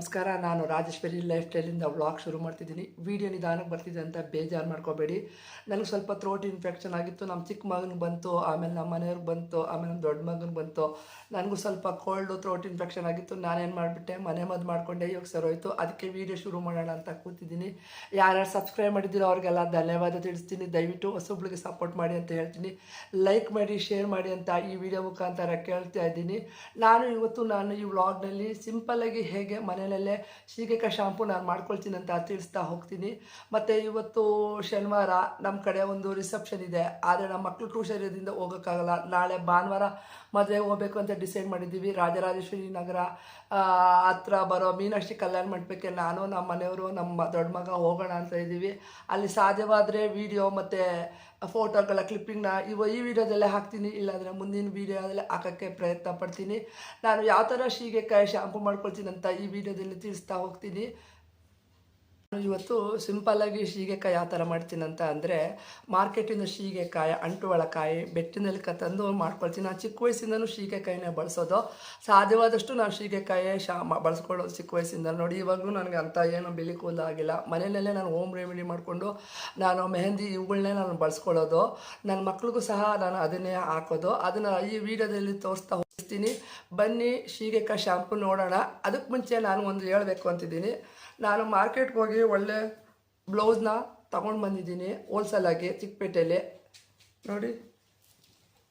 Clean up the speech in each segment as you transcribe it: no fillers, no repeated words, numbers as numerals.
ನಮಸ್ಕಾರ. ನಾನು Rajeshwari life ಸ್ಟೈಲಿಂದ vlog ಶುರು ಮಾಡ್ತಿದ್ದೀನಿ. ವಿಡಿಯೋ ನಿಧಾನಕ್ಕೆ ಬರ್ತಿದೆ ಅಂತ ಬೇಜಾರು ಮಾಡ್ಕೋಬೇಡಿ. ನನಗೆ ಸ್ವಲ್ಪ ಥ್ರೋಟ್ ಇನ್ಫೆಕ್ಷನ್ ಆಗಿತ್ತು. ನಮ್ಮ ಚಿಕ್ಕ ಮಗನಿಗೆ ಬಂತು, ಆಮೇಲೆ ನಮ್ಮ ಮನೆಯವ್ರಿಗೆ ಬಂತು, ಆಮೇಲೆ ನಮ್ಮ ದೊಡ್ಡ ಮಗನಿಗೆ ಬಂತು. ನನಗೂ ಸ್ವಲ್ಪ ಕೋಲ್ಡು ಥ್ರೋಟ್ ಇನ್ಫೆಕ್ಷನ್ ಆಗಿತ್ತು. ನಾನೇನು ಮಾಡಿಬಿಟ್ಟೆ, ಮನೆ ಮದ್ದು ಮಾಡಿಕೊಂಡೆ. ಇವಾಗ ಸರೋಯ್ತು. ಅದಕ್ಕೆ ವೀಡಿಯೋ ಶುರು ಮಾಡೋಣ ಅಂತ ಕೂತಿದ್ದೀನಿ. ಯಾರ್ಯಾರು ಸಬ್ಸ್ಕ್ರೈಬ್ ಮಾಡಿದ್ದೀರೋ ಅವ್ರಿಗೆಲ್ಲ ಧನ್ಯವಾದ ತಿಳಿಸ್ತೀನಿ. ದಯವಿಟ್ಟು ಹೊಸಬ್ಳಿಗೆ ಸಪೋರ್ಟ್ ಮಾಡಿ ಅಂತ ಹೇಳ್ತೀನಿ. ಲೈಕ್ ಮಾಡಿ, ಶೇರ್ ಮಾಡಿ ಅಂತ ಈ ವಿಡಿಯೋ ಮುಖಾಂತರ ಕೇಳ್ತಾ ಇದ್ದೀನಿ. ನಾನು ಈ ವ್ಲಾಗ್ನಲ್ಲಿ ಸಿಂಪಲ್ಲಾಗಿ ಹೇಗೆ ಮನೆಯಲ್ಲೇ ಸೀಗೆಕಾಯಿ ಶಾಂಪು ನಾನು ಮಾಡ್ಕೊಳ್ತೀನಿ ಅಂತ ತಿಳಿಸ್ತಾ ಹೋಗ್ತೀನಿ. ಮತ್ತು ಇವತ್ತು ಶನಿವಾರ ನಮ್ಮ ಕಡೆ ಒಂದು ರಿಸೆಪ್ಷನ್ ಇದೆ. ಆದರೆ ನಮ್ಮ ಮಕ್ಕಳು ಟ್ಯೂಷನ್ ಇರೋದ್ರಿಂದ ಹೋಗೋಕ್ಕಾಗಲ್ಲ. ನಾಳೆ ಭಾನುವಾರ ಮದುವೆಗೆ ಹೋಗಬೇಕು ಅಂತ ಡಿಸೈಡ್ ಮಾಡಿದ್ದೀವಿ. ರಾಜರಾಜೇಶ್ವರಿ ನಗರ ಹತ್ರ ಬರೋ ಮೀನಾಕ್ಷಿ ಕಲ್ಯಾಣ ಮಂಟಪಕ್ಕೆ ನಾನು, ನಮ್ಮ ಮನೆಯವರು, ನಮ್ಮ ದೊಡ್ಡ ಮಗ ಹೋಗೋಣ ಅಂತ ಇದ್ದೀವಿ. ಅಲ್ಲಿ ಸಾಧ್ಯವಾದರೆ ವಿಡಿಯೋ ಮತ್ತು ಫೋಟೋಗಳ ಕ್ಲಿಪ್ಪಿಂಗ್ನ ಈ ವಿಡಿಯೋದಲ್ಲೇ ಹಾಕ್ತೀನಿ. ಇಲ್ಲಾಂದರೆ ಮುಂದಿನ ವೀಡಿಯೋದಲ್ಲೇ ಹಾಕೋಕ್ಕೆ ಪ್ರಯತ್ನ ಪಡ್ತೀನಿ. ನಾನು ಯಾವ ಥರ ಸೀಗೆಕಾಯಿ ಶಾಂಪು ಮಾಡ್ಕೊಳ್ತೀನಿ ಅಂತ ಈ ವಿಡಿಯೋದಲ್ಲಿ ತಿಳಿಸ್ತಾ ಹೋಗ್ತೀನಿ. ಇವತ್ತು ಸಿಂಪಲ್ಲಾಗಿ ಸೀಗೆಕಾಯಿ ಯಾವ ಥರ ಮಾಡ್ತೀನಿ ಅಂತ ಅಂದರೆ, ಮಾರ್ಕೆಟಿಂದ ಸೀಗೆಕಾಯಿ, ಅಂಟುವಳಕಾಯಿ, ಬೆಟ್ಟಿನಲ್ಲಿ ತಂದು ಮಾಡ್ಕೊಳ್ತೀನಿ. ನಾನು ಚಿಕ್ಕ ವಯಸ್ಸಿಂದನೂ ಸೀಗೆಕಾಯಿನೇ ಬಳಸೋದು. ಸಾಧ್ಯವಾದಷ್ಟು ನಾನು ಸೀಗೆಕಾಯಿ ಬಳಸ್ಕೊಳ್ಳೋದು ಚಿಕ್ಕ ವಯಸ್ಸಿಂದ. ನೋಡಿ, ಇವಾಗಲೂ ನನಗೆ ಅಂಥ ಏನು ಬಿಳಿ ಕೂದಲು ಆಗಿಲ್ಲ. ಮನೆಯಲ್ಲೇ ನಾನು ಹೋಮ್ ರೆಮಿಡಿ ಮಾಡಿಕೊಂಡು ನಾನು ಮೆಹಂದಿ ಇವುಗಳನ್ನೇ ನಾನು ಬಳಸ್ಕೊಳ್ಳೋದು. ನನ್ನ ಮಕ್ಳಿಗೂ ಸಹ ನಾನು ಅದನ್ನೇ ಹಾಕೋದು. ಅದನ್ನು ಈ ವಿಡಿಯೋದಲ್ಲಿ ತೋರಿಸ್ತಾ ಹೋಗ್ತೀನಿ. ಬನ್ನಿ ಸೀಗೆಕಾಯಿ ಶಾಂಪು ನೋಡೋಣ. ಅದಕ್ಕೆ ಮುಂಚೆ ನಾನು ಒಂದು ಹೇಳಬೇಕು ಅಂತಿದ್ದೀನಿ. ನಾನು ಮಾರ್ಕೆಟ್ಗೆ ಹೋಗಿ ಒಳ್ಳೆ ಬ್ಲೌಸ್ನ ತಗೊಂಡು ಬಂದಿದ್ದೀನಿ ಹೋಲ್ಸೇಲಾಗಿ ಚಿಕ್ಕಪೇಟೆಯಲ್ಲಿ. ನೋಡಿ,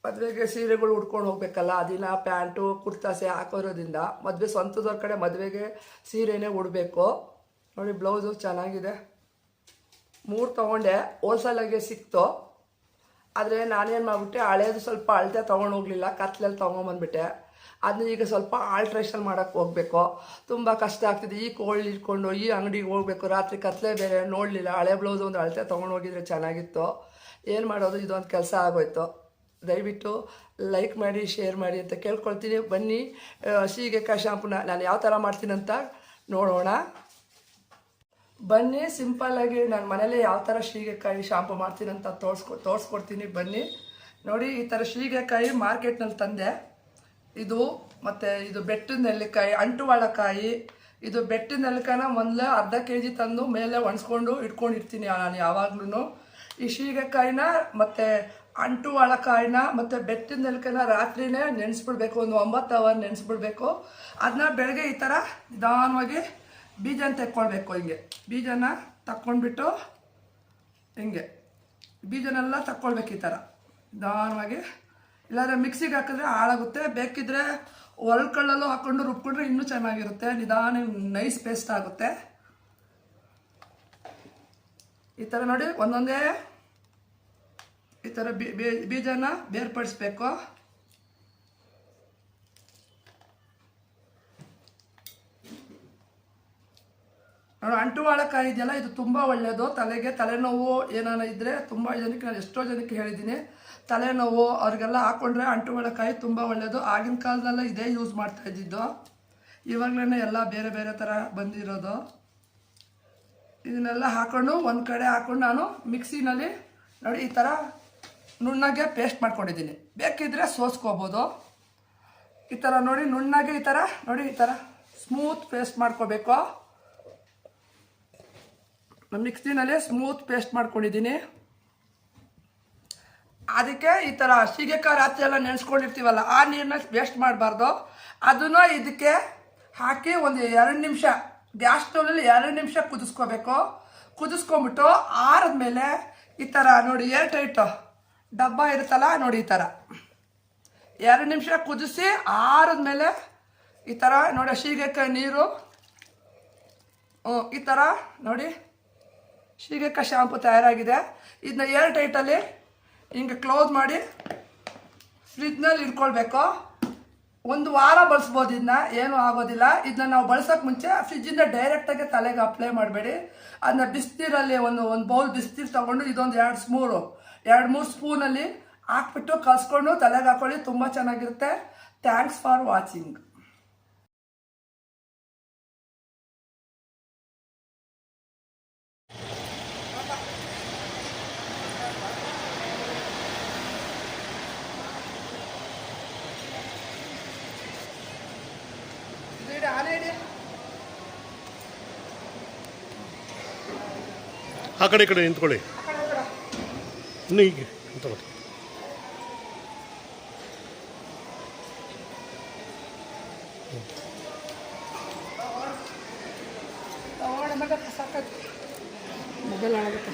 ಮದುವೆಗೆ ಸೀರೆಗಳು ಉಟ್ಕೊಂಡು ಹೋಗ್ಬೇಕಲ್ಲ, ಅದಿನ ಪ್ಯಾಂಟು ಕುರ್ತಾಸೆ ಹಾಕೋರೋದ್ರಿಂದ ಮದುವೆ ಸ್ವಂತದವ್ರ ಕಡೆ ಮದುವೆಗೆ ಸೀರೆನೇ ಉಡಬೇಕು. ನೋಡಿ, ಬ್ಲೌಸು ಚೆನ್ನಾಗಿದೆ. 3 ತೊಗೊಂಡೆ, ಹೋಲ್ಸೇಲಾಗೆ ಸಿಕ್ತು. ಆದರೆ ನಾನೇನು ಮಾಡಿಬಿಟ್ಟೆ, ಹಳೇದು ಸ್ವಲ್ಪ ಅಳತೆ ತೊಗೊಂಡು ಹೋಗಲಿಲ್ಲ, ಕತ್ಲಲ್ಲಿ ತೊಗೊಂಬಂದ್ಬಿಟ್ಟೆ. ಅದನ್ನ ಈಗ ಸ್ವಲ್ಪ ಆಲ್ಟ್ರೇಷನ್ ಮಾಡೋಕ್ಕೆ ಹೋಗಬೇಕು. ತುಂಬ ಕಷ್ಟ ಆಗ್ತಿದೆ. ಈ ಕೋಲ್ಡ್ ಇಟ್ಕೊಂಡು ಈ ಅಂಗಡಿಗೆ ಹೋಗಬೇಕು, ರಾತ್ರಿ ಕತ್ಲೆ ಬೇರೆ, ನೋಡಲಿಲ್ಲ. ಹಳೆ ಬ್ಲೌಸ್ ಒಂದು ಅಳತೆ ತೊಗೊಂಡು ಹೋಗಿದ್ರೆ ಚೆನ್ನಾಗಿತ್ತು. ಏನು ಮಾಡೋದು, ಇದೊಂದು ಕೆಲಸ ಆಗೋಯ್ತು. ದಯವಿಟ್ಟು ಲೈಕ್ ಮಾಡಿ, ಶೇರ್ ಮಾಡಿ ಅಂತ ಕೇಳ್ಕೊಳ್ತೀನಿ. ಬನ್ನಿ ಸೀಗೆಕಾಯಿ ಶಾಂಪುನ ನಾನು ಯಾವ ಥರ ಮಾಡ್ತೀನಿ ಅಂತ ನೋಡೋಣ. ಬನ್ನಿ, ಸಿಂಪಲ್ಲಾಗಿ ನಾನು ಮನೇಲಿ ಯಾವ ಥರ ಸೀಗೆಕಾಯಿ ಶಾಂಪು ಮಾಡ್ತೀನಿ ಅಂತ ತೋರಿಸ್ಕೊಡ್ತೀನಿ. ಬನ್ನಿ ನೋಡಿ, ಈ ಥರ ಸೀಗೆಕಾಯಿ ಮಾರ್ಕೆಟ್ನಲ್ಲಿ ತಂದೆ. ಇದು ಮತ್ತು ಇದು ಬೆಟ್ಟದ ನೆಲ್ಲಿಕಾಯಿ, ಅಂಟುವಾಳಕಾಯಿ. ಇದು ಬೆಟ್ಟದ ನೆಲ್ಲಿಕಾಯಿನ ಮೊದಲೇ ಅರ್ಧ kg ತಂದು ಮೇಲೆ ಒಣಸ್ಕೊಂಡು ಇಟ್ಕೊಂಡಿರ್ತೀನಿ ನಾನು ಯಾವಾಗ್ಲೂ. ಈ ಸೀಗೆಕಾಯಿನ ಮತ್ತು ಅಂಟುವಾಳಕಾಯಿನ ಮತ್ತು ಬೆಟ್ಟದ ನೆಲ್ಲಿಕಾಯಿನ ರಾತ್ರಿನೇ ನೆನೆಸ್ಬಿಡ್ಬೇಕು, ಒಂದು 9 ಅವರ್ ನೆನೆಸ್ಬಿಡ್ಬೇಕು. ಅದನ್ನ ಬೆಳಗ್ಗೆ ಈ ಥರ ನಿಧಾನವಾಗಿ ಬೀಜನ ತೆಕ್ಕೊಳ್ಬೇಕು. ಹಿಂಗೆ ಬೀಜನ ತಕ್ಕೊಂಡ್ಬಿಟ್ಟು ಹಿಂಗೆ ಬೀಜನೆಲ್ಲ ತಕ್ಕೊಳ್ಬೇಕು ಈ ಥರ ನಿಧಾನವಾಗಿ. ಇಲ್ಲಾಂದರೆ ಮಿಕ್ಸಿಗೆ ಹಾಕಿದ್ರೆ ಹಾಳಾಗುತ್ತೆ. ಬೇಕಿದ್ರೆ ಒರಳ್ಕಲ್ಲಲ್ಲೂ ಹಾಕ್ಕೊಂಡು ರುಬ್ಕೊಂಡ್ರೆ ಇನ್ನೂ ಚೆನ್ನಾಗಿರುತ್ತೆ. ನಿಧಾನ ನೈಸ್ ಪೇಸ್ಟ್ ಆಗುತ್ತೆ. ಈ ಥರ ನೋಡಿ, ಒಂದೊಂದೇ ಈ ಥರ ಬೀಜನ ಬೇರ್ಪಡಿಸ್ಬೇಕು. ನೋಡಿ, ಅಂಟುವಾಳಕಾಯಿ ಇದೆಯಲ್ಲ, ಇದು ತುಂಬ ಒಳ್ಳೆಯದು. ತಲೆನೋವು ಏನಾನ ಇದ್ದರೆ ತುಂಬ ಜನಕ್ಕೆ, ನಾನು ಎಷ್ಟೋ ಜನಕ್ಕೆ ಹೇಳಿದ್ದೀನಿ, ತಲೆನೋವು ಅವ್ರಿಗೆಲ್ಲ ಹಾಕ್ಕೊಂಡ್ರೆ ಅಂಟುವಾಳಕಾಯಿ ತುಂಬ ಒಳ್ಳೆಯದು. ಆಗಿನ ಕಾಲದಲ್ಲ ಇದೇ ಯೂಸ್ ಮಾಡ್ತಾ ಇದ್ದಿದ್ದು. ಇವಾಗಲೇ ಎಲ್ಲ ಬೇರೆ ಬೇರೆ ಥರ ಬಂದಿರೋದು. ಇದನ್ನೆಲ್ಲ ಹಾಕ್ಕೊಂಡು ಒಂದು ಕಡೆ ಹಾಕ್ಕೊಂಡು ನಾನು ಮಿಕ್ಸಿನಲ್ಲಿ ನೋಡಿ ಈ ಥರ ನುಣ್ಣಗೆ ಪೇಸ್ಟ್ ಮಾಡ್ಕೊಂಡಿದ್ದೀನಿ. ಬೇಕಿದ್ದರೆ ಸೋಸ್ಕೋಬೋದು. ಈ ಥರ ನೋಡಿ ನುಣ್ಣಗೆ ಈ ಥರ ನೋಡಿ ಈ ಥರ ಸ್ಮೂತ್ ಪೇಸ್ಟ್ ಮಾಡ್ಕೋಬೇಕು. ಮಿಕ್ಸಿನಲ್ಲಿ ಸ್ಮೂತ್ ಪೇಸ್ಟ್ ಮಾಡ್ಕೊಂಡಿದ್ದೀನಿ. ಅದಕ್ಕೆ ಈ ಥರ ಸೀಗೆಕಾಯಿ ರಾತ್ರಿ ಎಲ್ಲ ನೆನೆಸ್ಕೊಂಡಿರ್ತೀವಲ್ಲ, ಆ ನೀರನ್ನ ವೇಸ್ಟ್ ಮಾಡಬಾರ್ದು. ಅದನ್ನು ಇದಕ್ಕೆ ಹಾಕಿ ಒಂದು 2 ನಿಮಿಷ ಗ್ಯಾಸ್ ಸ್ಟೌವಲ್ಲಿ 2 ನಿಮಿಷ ಕುದಿಸ್ಕೋಬೇಕು. ಕುದಿಸ್ಕೊಂಬಿಟ್ಟು ಆರಿದ್ಮೇಲೆ ಈ ಥರ ನೋಡಿ ಏರ್ ಟೈಟು ಡಬ್ಬ ಇರುತ್ತಲ್ಲ, ನೋಡಿ ಈ ಥರ 2 ನಿಮಿಷ ಕುದಿಸಿ ಆರಿದ್ಮೇಲೆ ಈ ಥರ ನೋಡಿ ಸೀಗೆಕಾಯಿ ನೀರು ಈ ಥರ ನೋಡಿ ಸೀಗೆಕಾಯಿ ಶಾಂಪು ತಯಾರಾಗಿದೆ. ಇದನ್ನ ಏರ್ ಟೈಟಲ್ಲಿ ಹಿಂಗೆ ಕ್ಲೋಸ್ ಮಾಡಿ ಫ್ರಿಜ್ನಲ್ಲಿ ಇಟ್ಕೊಳ್ಬೇಕು. 1 ವಾರ ಬಳಸ್ಬೋದು. ಇದನ್ನ ಏನೂ ಆಗೋದಿಲ್ಲ. ಇದನ್ನ ನಾವು ಬಳಸೋಕೆ ಮುಂಚೆ ಫ್ರಿಜ್ಜಿಂದ ಡೈರೆಕ್ಟಾಗಿ ತಲೆಗೆ ಅಪ್ಲೈ ಮಾಡಬೇಡಿ. ಅದನ್ನ ಬಿಸಿನೀರಲ್ಲಿ ಒಂದು ಬೌಲ್ ಬಿಸಿನೀರು ತೊಗೊಂಡು ಇದೊಂದು 2-3 ಸ್ಪೂನಲ್ಲಿ ಹಾಕ್ಬಿಟ್ಟು ಕಲಿಸ್ಕೊಂಡು ತಲೆಗೆ ಹಾಕೊಳ್ಳಿ. ತುಂಬ ಚೆನ್ನಾಗಿರುತ್ತೆ. Thanks for watching. ಆನೆ ಆ ಕಡೆ ಈ ಕಡೆ ನಿಂತ್ಕೊಳ್ಳಿ. ಇನ್ನು ಹೀಗೆ ತಗೊಳ್ಳಿ. ಮೊಬೈಲ್ ಆಗುತ್ತೆ.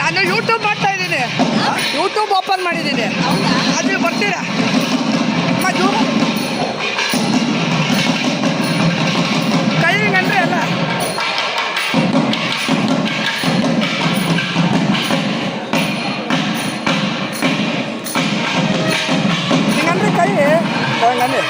ನಾನು ಯೂಟ್ಯೂಬ್ ಮಾಡ್ತಾ ಇದ್ದೀನಿ, ಯೂಟ್ಯೂಬ್ ಓಪನ್ ಮಾಡಿದ್ದೀನಿ. ಅದು ಬರ್ತೀರಾ ಕೈ ಹಿಂಗಂದ್ರೆ ಅಲ್ಲ, ಹಿಂಗಂದ್ರೆ ಕೈ ಹಂಗಂದ್ರೆ